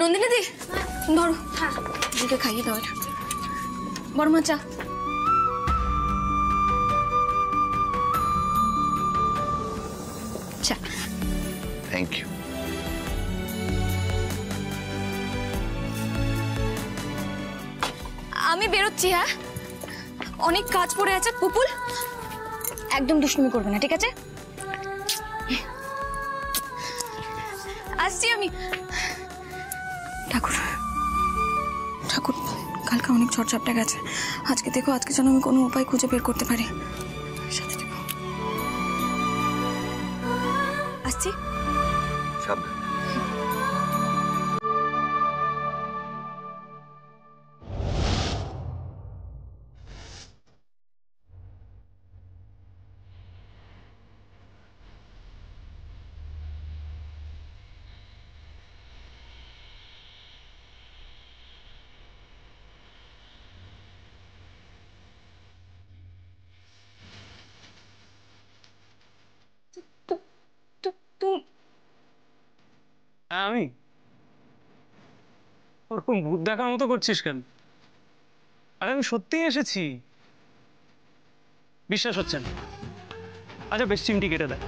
নন্দিনী দি ধরো, দিকে খাইয়ে দাও এটা। বড় মা চা। চা। Thank you. আমি বেরোচ্ছি। হ্যাঁ, অনেক কাজ পড়ে আছে। পুপুল একদম দুষ্টুমি করবে না, ঠিক আছে? আসছি আমি। ঠাকুর ঠাকুর, কালকে অনেক ঝড়ঝাপটা গেছে। আজকে দেখো, আজকে যেন আমি কোনো উপায় খুঁজে বের করতে পারি। সাথে দেখো। আসছি। সাবধান। আমি ওরকম ভূত দেখার মতো করছিস কেন? আরে আমি সত্যিই এসেছি। বিশ্বাস হচ্ছে না? আচ্ছা বেশ, চিমটি কেটে দেয়।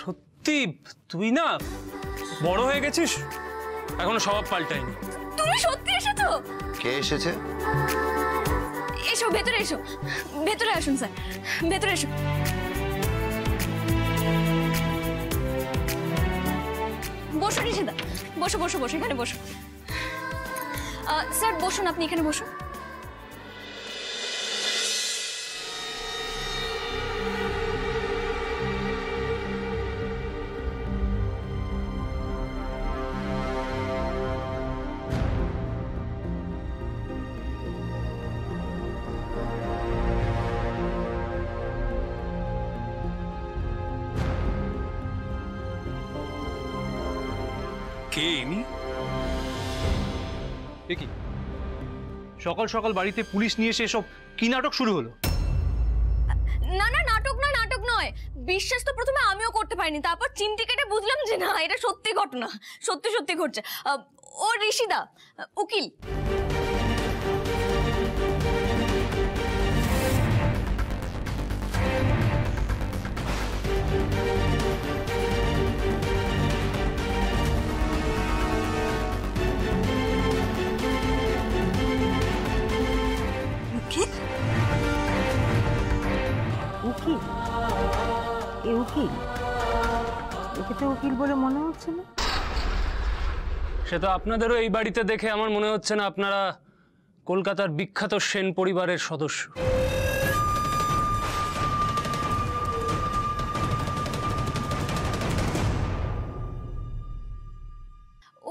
সত্যি তুই না বড় হয়ে গেছিস, এখনো স্বভাব পাল্টায়নি। তুমি সত্যি এসেছো? কে এসেছে? এসো, ভেতরে এসো। ভেতরে আসুন স্যার, ভেতরে এসো। বসো ঋষিদা, বসো বসো বসো, এখানে বসো। স্যার বসুন, আপনি এখানে বসুন। কে ইনি? দেখি সকাল সকাল বাড়িতে পুলিশ নিয়ে এসে সব কি নাটক শুরু হলো? না না, নাটক নয়, নাটক নয়। বিশ্বাস তো প্রথমে আমিও করতে পারিনি, তারপর চিমটি কেটে বুঝলাম যে না, এটা সত্যি ঘটনা, সত্যি সত্যি ঘটছে। ও ঋষিদা, উকিল। উকিল? এ উকিল? একে তো উকিল বলে মনে হচ্ছে না। সে তো আপনাদেরও এই বাড়িতে দেখে আমার মনে হচ্ছে না আপনারা কলকাতার বিখ্যাত সেন পরিবারের সদস্য।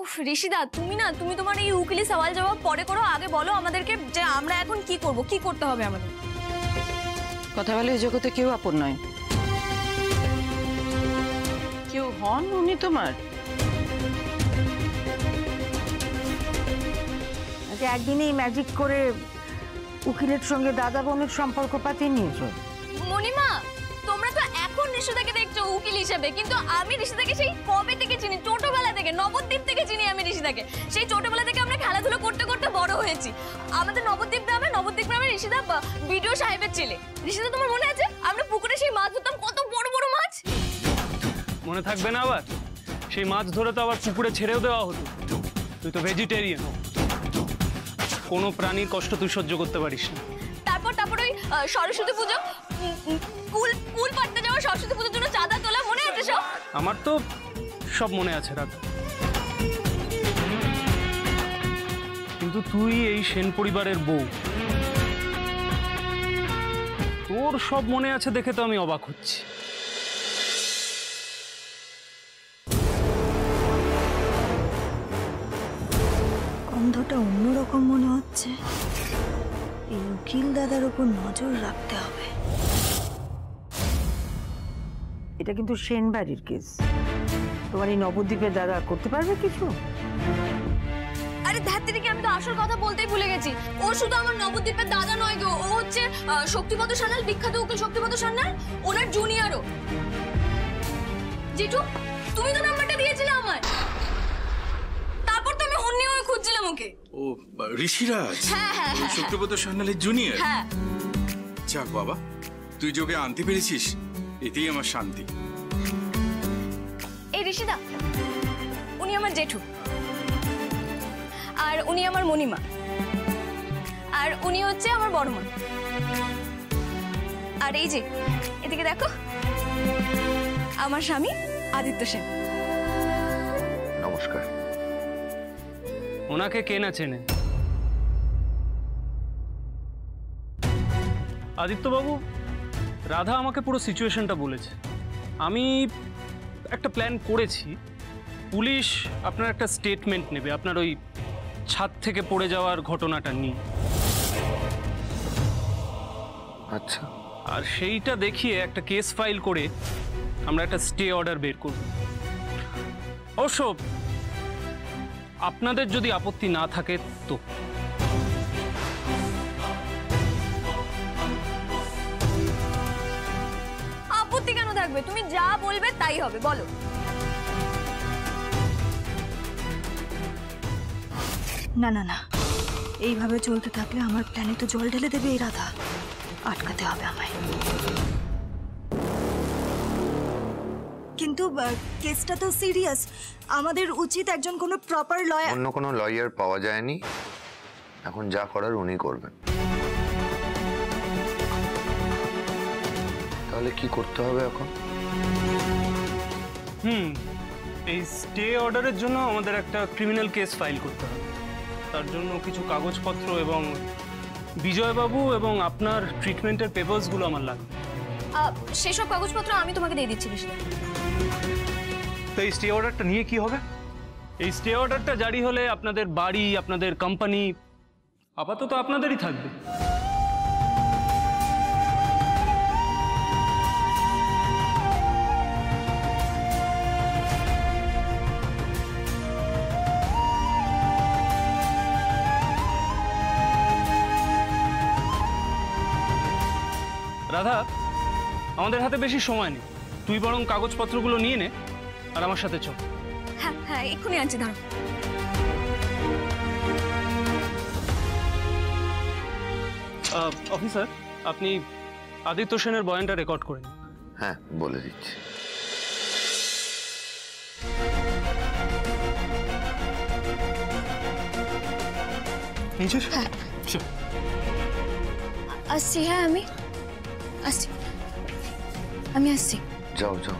উফ ঋষিদা, তুমি তোমার এই উকিলি সওয়াল জবাব পরে করো, আগে বলো আমাদেরকে যে আমরা এখন কি করব, কি করতে হবে আমাদের। কথা বলে এই জগতে কেউ আপন নয়। কেউ হন উনি তোমার? একদিনেই ম্যাজিক করে উকিলের সঙ্গে দাদা বোনের সম্পর্ক পাতিয়ে নিয়েছো। মণিমা, তোমরা তো এখন ঋষিদাকে দেখছো উকিল হিসেবে, কিন্তু আমি ঋষিদাকে সেই কবে থেকে চিনি, ছোটবেলা থেকে, নবদ্বীপ থেকে চিনি আমি ঋষিদাকে। সেই ছোটবেলা থেকে আমরা খেলাধুলো করতে করতে বড় হয়েছি। আমাদের নবদ্বীপ গ্রামে ঋষিদা বিডিও সাহেবের ছেলে। ঋষিদা, তোমার মনে আছে আমরা পুকুরে সেই মাছ ধরতাম, কত বড় বড় মাছ? মনে থাকবে না? আবার সেই মাছ ধরে তো আবার পুকুরে ছেড়েও দেওয়া হতো। তুই তো ভেজিটেরিয়ান, কোনো প্রাণীর কষ্ট তুই সহ্য করতে পারিস না। তারপর ওই সরস্বতী পুজো, কুল পাড়তে যাওয়া, সরস্বতী পুজোর জন্য চাঁদা তোলা, মনে আছে সব? আমার তো সব মনে আছে, রাখ। কিন্তু তুই এই সেন পরিবারের বউ, তোর সব মনে আছে দেখে তো আমি অবাক হচ্ছি। গন্ধটা অন্যরকম মনে হচ্ছে। এই উকিল দাদার উপর নজর রাখতে হবে। এটা কিন্তু সেন বাড়ির কেস। তোমার এই নবদ্বীপের দাদা করতে পারবে কিছু? আরে ধ্যাত্তেরিকে আমি তো আসল কথা বলতেই ভুলে গেছি। ও শুধু আমার নবদ্বীপের দাদা নয় গো, ও হচ্ছে শক্তিপদ সান্যাল, বিখ্যাত উকিল শক্তিপদ সান্যাল, ওনার জুনিয়রও। জেঠু, তুমি তো নাম্বারটা দিয়েছিলে আমায়, তারপর তো আমি হন্যে হয়ে খুঁজছিলাম ওকে। ও ঋষিরাজ, হ্যাঁ হ্যাঁ হ্যাঁ শুক্রপদ সান্যালের জুনিয়র। হ্যাঁ। যাক বাবা, তুই যোগে আনতে পেরেছিস, এতেই আমার শান্তি। এই ঋষিদা, উনি আমার জেঠু, আর উনি আমার মণিমা, আর উনি হচ্ছে আমার বড়মা। আর এই যে এদিকে দেখো, আমার স্বামী আদিত্য সেন। নমস্কার। ওনাকে কে না চেনে? আদিত্যবাবু, রাধা আমাকে পুরো সিচুয়েশনটা বলেছে। আমি একটা প্ল্যান করেছি। পুলিশ আপনার একটা স্টেটমেন্ট নেবে আপনার ওই ছাদ থেকে পড়ে যাওয়ার ঘটনাটা নিয়ে। আচ্ছা। আর সেইটা দেখিয়ে একটা কেস ফাইল করে আমরা একটা স্টে অর্ডার বের করব। অবশ্য আপনাদের যদি আপত্তি না থাকে তো। আপত্তি কেন থাকবে? তুমি যা বলবে তাই হবে, বলো। না না না, এইভাবে চলতে থাকলে আমার প্ল্যানে তো জল ঢেলে দেবে এই রাধা। আটকাতে হবে আমায়। কিন্তু কেসটা তো সিরিয়াস, আমাদের উচিত একজন কোনো প্রপার লয়ার। অন্য কোনো লয়ার পাওয়া যায়নি, এখন যা করার উনি করবেন। তাহলে কি করতে হবে এখন? এই স্টে অর্ডারের জন্য আমাদের একটা ক্রিমিনাল কেস ফাইল করতে হবে। তার জন্য কিছু কাগজপত্র এবং বিজয়বাবু এবং আপনার ট্রিটমেন্টের পেপারসগুলো আমার লাগবে। সেসব কাগজপত্র আমি তোমাকে দিয়ে দিচ্ছি ঋষিদা। তো এই স্টে অর্ডারটা নিয়ে কি হবে? এই স্টে অর্ডারটা জারি হলে আপনাদের বাড়ি, আপনাদের কোম্পানি আপাতত আপনাদেরই থাকবে। রাধা, আমাদের হাতে বেশি সময় নেই, তুই বরং কাগজপত্রগুলো নিয়ে নে আর আমার সাথে চল। হ্যাঁ হ্যাঁ, এক্ষুনি আনছি, দাঁড়াও। অফিসার, আপনি আদিত্য সেনের বয়ানটা রেকর্ড করে নিন। হ্যাঁ, বলে দিচ্ছি। হ্যাঁ আসছি, হ্যাঁ আমি আসছি, আমি আসছি। যাও যাও।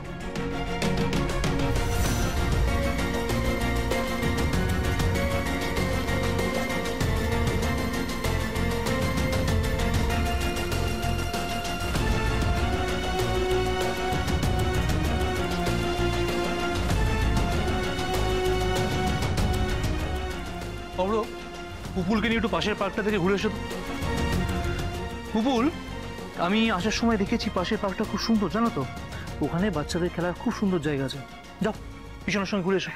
অব্র, পুপুলকে নিয়ে একটু পাশের পার্কটা থেকে ঘুরে এসো তো। পুপুল, আমি আসার সময় দেখেছি পাশের পার্কটা খুব সুন্দর, জানো তো? ওখানে বাচ্চাদের খেলার খুব সুন্দর জায়গা আছে। যাও, পিছনের সঙ্গে ঘুরে এসো।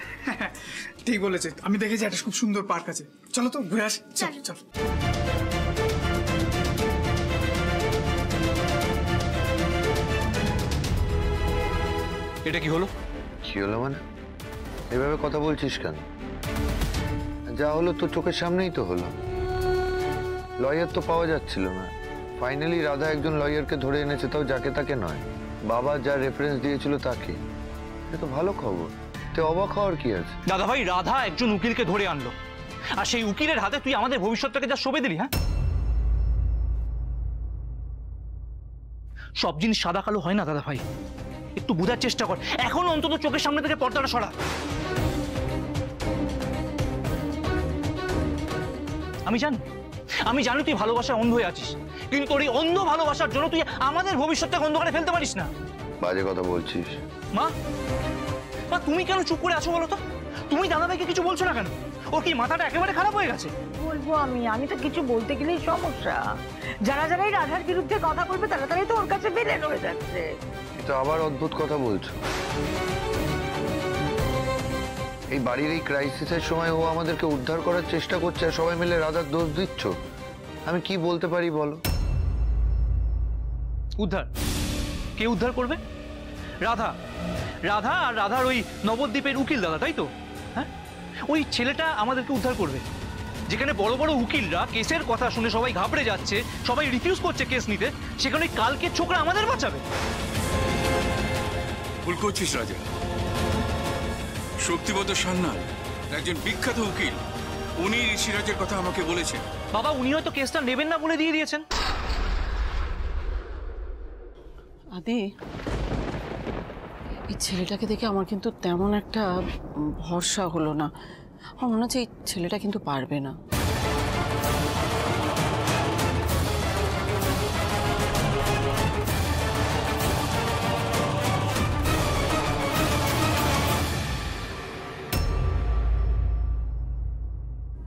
ঠিক বলেছে, আমি দেখেছি একটা খুব সুন্দর পার্ক আছে। চলো তো ঘুরে আসি। চল চল। এটা কি হলো? কি হলো মানে? এভাবে কথা বলছিস কেন? যা হলো তো চোখের সামনেই তো হলো। লয়ার তো পাওয়া যাচ্ছিল না, ফাইনালি রাধা একজন লয়ারকে ধরে এনেছে, তাও যাকে তাকে নয়, বাবা যা রেফারেন্স দিয়েছিল তাকে। এটা তো ভালো খবর, তে অবাক হওয়ার কি আছে? দাদা ভাই, রাধা একজন উকিলকে ধরে আনলো, আর সেই উকিলের হাতে তুই আমাদের ভবিষ্যৎটাকে যা সঁপে দিলি। হ্যাঁ, সব জিনিস সাদা কালো হয় না দাদা ভাই, একটু বোঝার চেষ্টা কর। এখন অন্তত চোখের সামনে থেকে পর্দাটা সরা। আমি জানি তুই ভালোবাসায় অন্ধ হয়ে আছিস, কিন্তু তোর এই অন্ধ ভালোবাসার জন্য তুই আমাদের ভবিষ্যৎটাকে অন্ধকারে ফেলতে পারিস না। বাজে কথা বলছিস। মা, তুমি কেন চুপ করে আছো বলো তো? তুমি দাদা ভাইকে কিছু বলছো না কেন? ওর কি মাথাটা একেবারে খারাপ হয়ে গেছে? বলবো আমি তো কিছু বলতে গেলেই সমস্যা। যারাই রাধার বিরুদ্ধে কথা বলবে তারাই তো ওর কাছে বেলেন হয়ে যাচ্ছে। তো আবার অদ্ভুত কথা বলছো। এই বাড়ির এই ক্রাইসিসের সময় ও আমাদেরকে উদ্ধার করার চেষ্টা করছে আর সবাই মিলে রাধার দোষ দিচ্ছ। আমি কি বলতে পারি বলো? উদ্ধার? কে উদ্ধার করবে? রাধা। রাধা আর রাধার ওই নবদ্বীপের উকিল দাদা, তাই তো? হ্যাঁ, ওই ছেলেটা আমাদেরকে উদ্ধার করবে। যেখানে বড় বড় উকিলরা কেসের কথা শুনে সবাই ঘাবড়ে যাচ্ছে, সবাই রিফিউজ করছে কেস নিতে, সেখানে কালকের ছোকরা আমাদের বাঁচাবে। ভুল করছিস রাজা। শক্তিপদ সান্যাল একজন বিখ্যাত উকিল, উনি ঋষিরাজের কথা আমাকে বলেছেন। বাবা, উনি হয়তো কেসটা নেবেন না বলে দিয়ে দিয়েছেন। আদি, এই ছেলেটাকে দেখে আমার কিন্তু তেমন একটা ভরসা হলো না। আমার মনে হচ্ছে এই ছেলেটা কিন্তু পারবে না।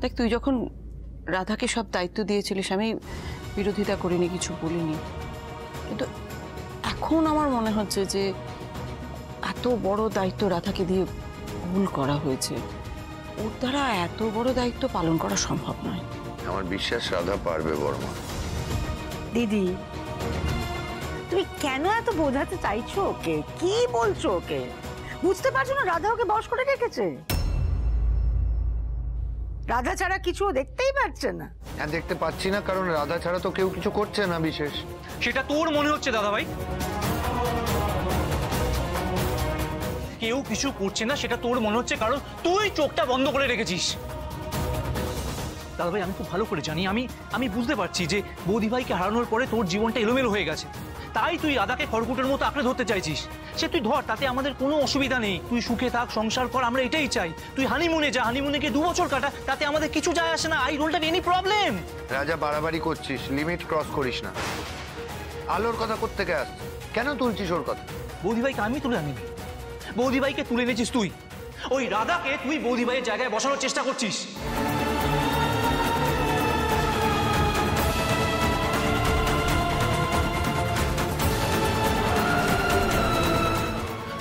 দেখ, তুই যখন রাধাকে সব দায়িত্ব দিয়েছিলিস আমি বিরোধিতা করিনি, কিছু বলিনি, কিন্তু এখন আমার মনে হচ্ছে যে এত বড় দায়িত্ব রাধাকে দিয়ে ভুল করা হয়েছে। ওর দ্বারা এত বড় দায়িত্ব পালন করা সম্ভব নয়। আমার বিশ্বাস রাধা পারবে বর্মা। দিদি, তুমি কেন এত বোঝাতে চাইছো ওকে? কি বলছো ওকে? বুঝতে পারছো না রাধা ওকে বশ করে রেখেছে? রাধা ছাড়া কিছু দেখতেই পাচ্ছে না। হ্যাঁ, দেখতে পাচ্ছি না, কারণ রাধা ছাড়া তো কেউ কিছু করছে না বিশেষ। সেটা তোর মনে হচ্ছে দাদা ভাই। কেউ কিছু করছে না সেটা তোর মনে হচ্ছে কারণ তুই চোখটা বন্ধ করে রেখেছিস। দাদা ভাই, আমি খুব ভালো করে জানি, আমি বুঝতে পারছি যে বৌদি ভাইকে হারানোর পরে তোর জীবনটা এলোমেলো হয়ে গেছে, তাই তুই রাধাকে খড়কুটের মতো আঁকড়ে ধরতে চাইছিস। সে তুই ধর, তাতে আমাদের কোনো অসুবিধা নেই। তুই সুখে থাক, সংসার কর, আমরা এটাই চাই। তুই হানিমুনে যা, হানিমুনে গিয়ে 2 বছর কাটা, তাতে আমাদের কিছু যায় আসে না। I don't have any problem. রাজা, বাড়াবাড়ি করছিস, লিমিট ক্রস করিস না। আলোর কথা কোত্থেকে আসছে? কেন তুলছিস ওর কথা? বৌদি ভাইকে আমি তুলে আনিনি, বৌদি ভাইকে তুলে এনেছিস তুই। ওই রাধাকে তুই বৌদি ভাইয়ের জায়গায় বসানোর চেষ্টা করছিস।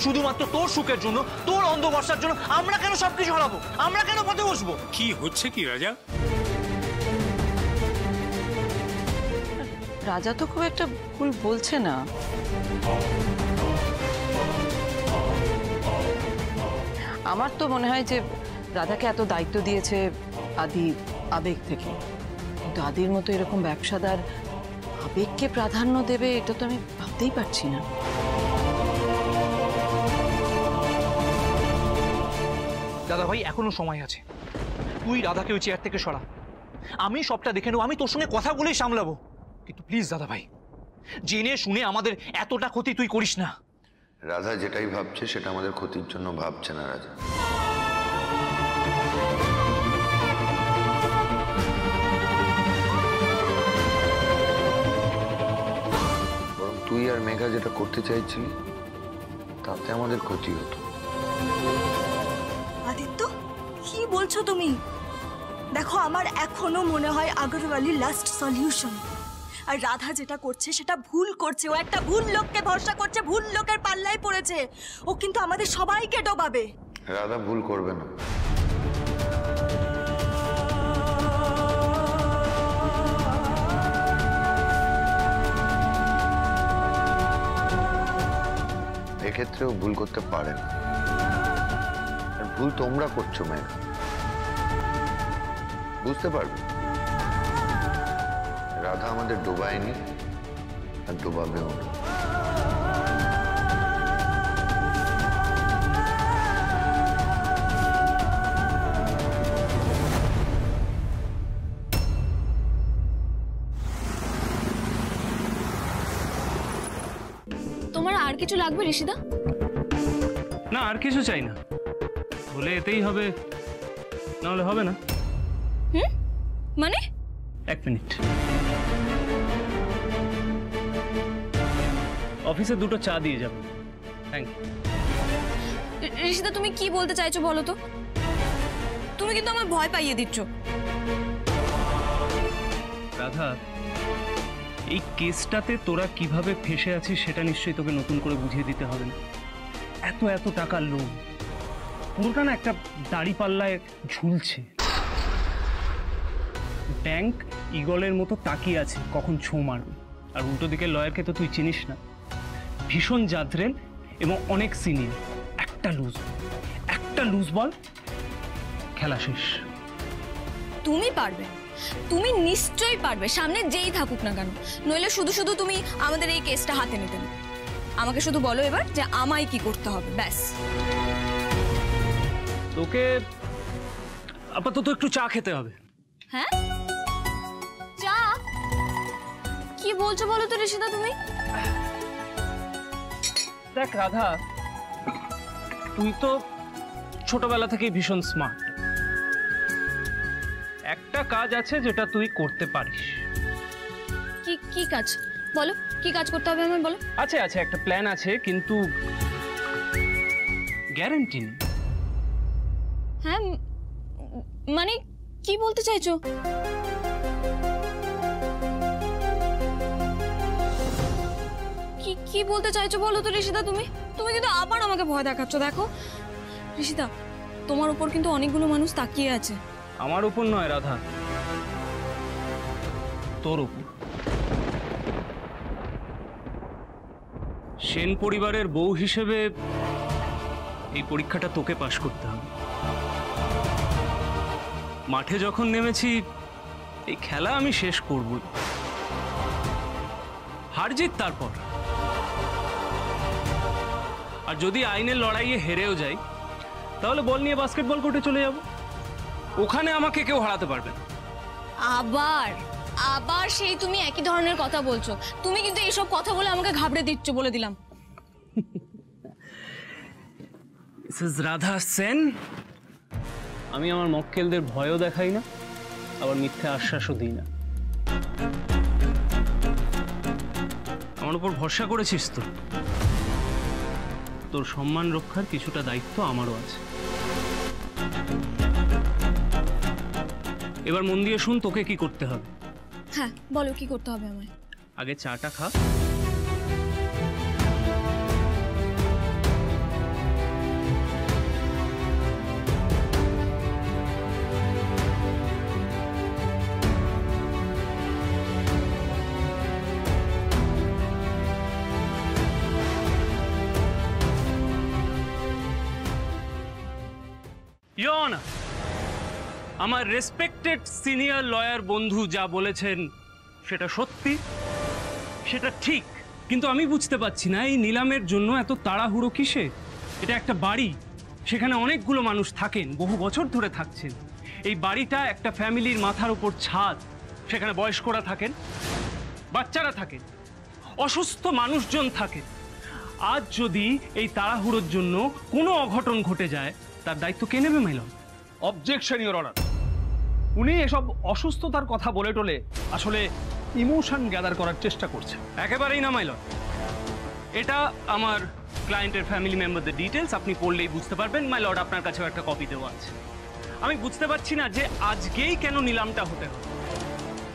শুধুমাত্র তোর সুখের জন্য, তোর অন্ধ ভরসার জন্য আমরা কেন সবকিছু হারাবো? আমরা কেন পথে বসবো? কি হচ্ছে কি রাজা? রাজা তো খুব একটা ভুল বলছে না। আমার তো মনে হয় যে রাধাকে এত দায়িত্ব দিয়েছে আদি আবেগ থেকে, কিন্তু আদির মতো এরকম ব্যবসাদার আবেগকে প্রাধান্য দেবে এটা তো আমি ভাবতেই পারছি না। দাদা ভাই, এখনো সময় আছে। তুই রাধাকে ওই চেয়ার থেকে সরা, আমি সবটা দেখে নেবো, আমি তোর সঙ্গে কথা বলেই সামলাবো। কিন্তু প্লিজ দাদা ভাই, জেনে শুনে আমাদের এতটা ক্ষতি তুই করিস না। রাধা যেটাই ভাবছে সেটা আমাদের ক্ষতির জন্য ভাবছে না রাজা। বরং তুই আর মেঘা যেটা করতে চাইছিলি তাতে আমাদের ক্ষতি হতো। আদিত্য, কি বলছো তুমি? দেখো, আমার এখনো মনে হয় আগরওয়ালি লাস্ট সলিউশন। আর রাধা যেটা করছে সেটা ভুল করছে। ও একটা ভুল লোককে ভরসা করছে, ভুল লোকের পাল্লায় পড়েছে। ও কিন্তু আমাদের সবাইকে ডোবাবে। রাধা ভুল করবে না। এক্ষেত্রেও ভুল করতে পারে না। আর ভুল তোমরা করছো মেঘা, বুঝতে পারবে। রাধা আমাদের ডোবায়নি আর ডোবাবেও না। তোমার আর কিছু লাগবে ঋষিদা? না, আর কিছু চাই না। হলে এতেই হবে, না হলে হবে না। মানে? 1 মিনিট। অফিসে 2টো চা দিয়ে যাবো। Thank you. ঋষিদা, তুমি কি বলতে চাইছো বলো তো? তুমি কিন্তু আমার ভয় পাইয়ে দিচ্ছ। রাধা, এই কেসটাতে তোরা কিভাবে ফেসে আছিস সেটা নিশ্চয়ই তোকে নতুন করে বুঝিয়ে দিতে হবে না। এত টাকার লোন, পুরোটা না একটা দাড়িপাল্লায় ঝুলছে। ব্যাংক ঈগলের মতো তাকিয়ে আছে কখন ছো মারবে। আর উল্টো দিকে লয়ারকে তো তুই চিনিস না, ভীষণ জাদ্রেল এবং অনেক সিনিয়র। একটা লুজ বল, খেলা শেষ। তুমি পারবে, তুমি নিশ্চয়ই পারবে, সামনে যেই থাকুক না কেন। নইলে শুধু শুধু তুমি আমাদের এই কেসটা হাতে নিতে না। আমাকে শুধু বলো এবার যে আমায় কি করতে হবে, ব্যাস। তোকে আপাতত একটু চা খেতে হবে। হ্যাঁ, চা? কি বলছো বলো তো ঋষিতা তুমি? দেখ রাধা, তুই তো ছোটবেলা থেকেই ভীষণ স্মার্ট। একটা কাজ আছে যেটা তুই করতে পারিস। কি কি কাজ বলো? কি কাজ করতে হবে আমায় বলো। আছে একটা প্ল্যান আছে, কিন্তু গ্যারান্টি নেই। হ্যাঁ, মানে কি বলতে চাইছো? কি বলতে চাইছো বলো তো ঋষিতা তুমি? তুমি কিন্তু আবার আমাকে ভয় দেখাচ্ছ। দেখো ঋষিতা, তোমার উপর কিন্তু অনেকগুলো মানুষ তাকিয়ে আছে। আমার উপর নয় রাধা, তোর উপর। সেন পরিবারের বউ হিসেবে এই পরীক্ষাটা তোকে পাশ করতে হবে। মাঠে যখন নেমেছি এই খেলা আমি শেষ করবই, হার জিত তারপর। আর যদি আইনের লড়াইয়ে হেরেও যাই তাহলে বল নিয়ে বাস্কেটবল কোর্টে চলে যাব, ওখানে আমাকে কেউ হারাতে পারবে না। আবার সেই তুমি একই ধরনের কথা বলছো। তুমি কিন্তু এইসব কথা বলে আমাকে ঘাবড়ে দিচ্ছ, বলে দিলাম। রাধা সেন, আমি আমার মক্কেলদের ভয়ও দেখাই না, আবার মিথ্যে আশ্বাসও দিই না। আমার উপর ভরসা করেছিস তো, তোর সম্মান রক্ষার কিছুটা দায়িত্ব আমারও আছে। এবার মন দিয়ে শুন, তোকে কি করতে হবে। হ্যাঁ বলো, কি করতে হবে আমায়? আগে চাটা খা। Your Honor, আমার রেসপেক্টেড সিনিয়র লয়ার বন্ধু যা বলেছেন সেটা সত্যি, সেটা ঠিক। কিন্তু আমি বুঝতে পারছি না এই নিলামের জন্য এত তাড়াহুড়ো কিসে। এটা একটা বাড়ি, সেখানে অনেকগুলো মানুষ থাকেন, বহু বছর ধরে থাকছেন। এই বাড়িটা একটা ফ্যামিলির মাথার উপর ছাদ, সেখানে বয়স্করা থাকেন, বাচ্চারা থাকেন, অসুস্থ মানুষজন থাকেন। আজ যদি এই তাড়াহুড়োর জন্য কোনো অঘটন ঘটে যায়, তার দায়িত্ব কে নেবে মাইলন? অবজেকশন ইওর অনার, উনি এসব অসুস্থতার কথা বলে টলে আসলে ইমোশন গ্যাদার করার চেষ্টা করছে। একেবারেই না মাইলন, এটা আমার ক্লায়েন্টের ফ্যামিলি মেম্বারদের ডিটেলস, আপনি পড়লেই বুঝতে পারবেন। মাই লর্ড, আপনার কাছেও একটা কপি দেওয়া আছে। আমি বুঝতে পারছি না যে আজকেই কেন নিলামটা হতে হবে।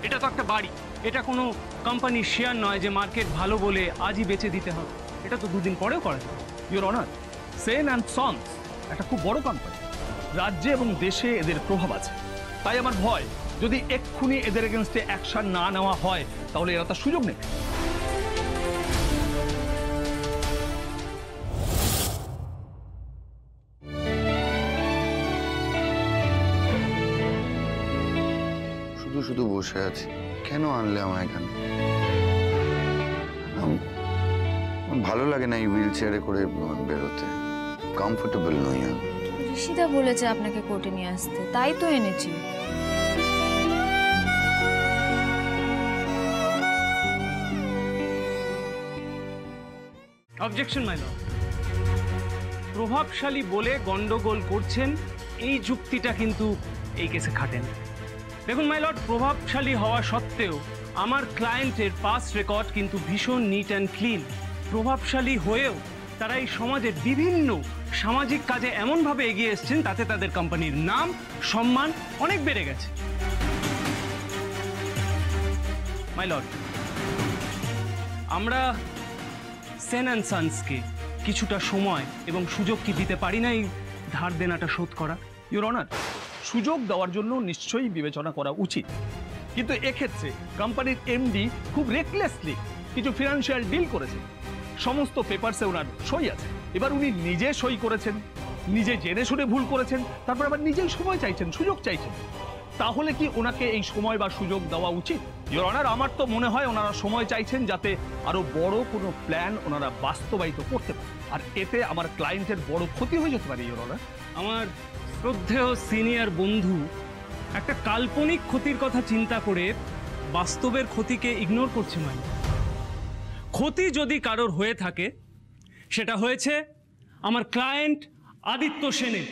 এটা তো একটা বাড়ি, এটা কোনো কোম্পানির শেয়ার নয় যে মার্কেট ভালো বলে আজই বেচে দিতে হবে। এটা তো দুদিন পরেও করে। Your honour, Sen and sons একটা খুব বড় কোম্পানি, রাজ্যে এবং দেশে এদের প্রভাব আছে। তাই আমার ভয়, যদি এক্ষুনি এদের এগেনস্টে অ্যাকশন না নেওয়া হয় তাহলে এরা তার সুযোগ নেবে। শুধু শুধু বসে আছি, কেন আনলে আমায় এখানে? ভালো লাগে না এই হুইল চেয়ারে করে বেরোতে, কমফোর্টেবল নই আমি। ঋষিতা বলেছে আপনাকে কোর্টে নিয়ে আসতে, তাই তো এনেছি। অবজেকশন মাই লর্ড, প্রভাবশালী বলে গন্ডগোল করছেন এই যুক্তিটা কিন্তু এই কেসে খাটেন। দেখুন মাই লর্ড, প্রভাবশালী হওয়া সত্ত্বেও আমার ক্লায়েন্টের পাস রেকর্ড কিন্তু ভীষণ নিট অ্যান্ড ক্লিন। প্রভাবশালী হয়েও তারা এই সমাজের বিভিন্ন সামাজিক কাজে এমনভাবে এগিয়ে এসছেন তাতে তাদের কোম্পানির নাম সম্মান অনেক বেড়ে গেছে। মাই লর্ড, আমরা সেন অ্যান্ড সন্সকে কিছুটা সময় এবং সুযোগ কি দিতে পারি না এই ধার দেনাটা শোধ করা। ইওর অনার, সুযোগ দেওয়ার জন্য নিশ্চয়ই বিবেচনা করা উচিত, কিন্তু এক্ষেত্রে কোম্পানির এমডি খুব রেকলেসলি কিছু ফিনান্সিয়াল ডিল করেছে। সমস্ত পেপারসে ওনার সই আছে। এবার উনি নিজে সই করেছেন, নিজে জেনে শুনে ভুল করেছেন, তারপর আবার নিজেই সময় চাইছেন, সুযোগ চাইছেন। তাহলে কি ওনাকে এই সময় বা সুযোগ দেওয়া উচিত? ইওর অনার, আমার তো মনে হয় ওনারা সময় চাইছেন যাতে আরো বড় কোনো প্ল্যান ওনারা বাস্তবায়িত করতে পারে, আর এতে আমার ক্লায়েন্টের বড় ক্ষতি হয়ে যেতে পারে। ইওর অনার, আমার শ্রদ্ধেয় সিনিয়র বন্ধু একটা কাল্পনিক ক্ষতির কথা চিন্তা করে বাস্তবের ক্ষতিকে ইগনোর করছে। মানে ক্ষতি যদি কারোর হয়ে থাকে সেটা হয়েছে আমার ক্লায়েন্ট আদিত্য সেনের।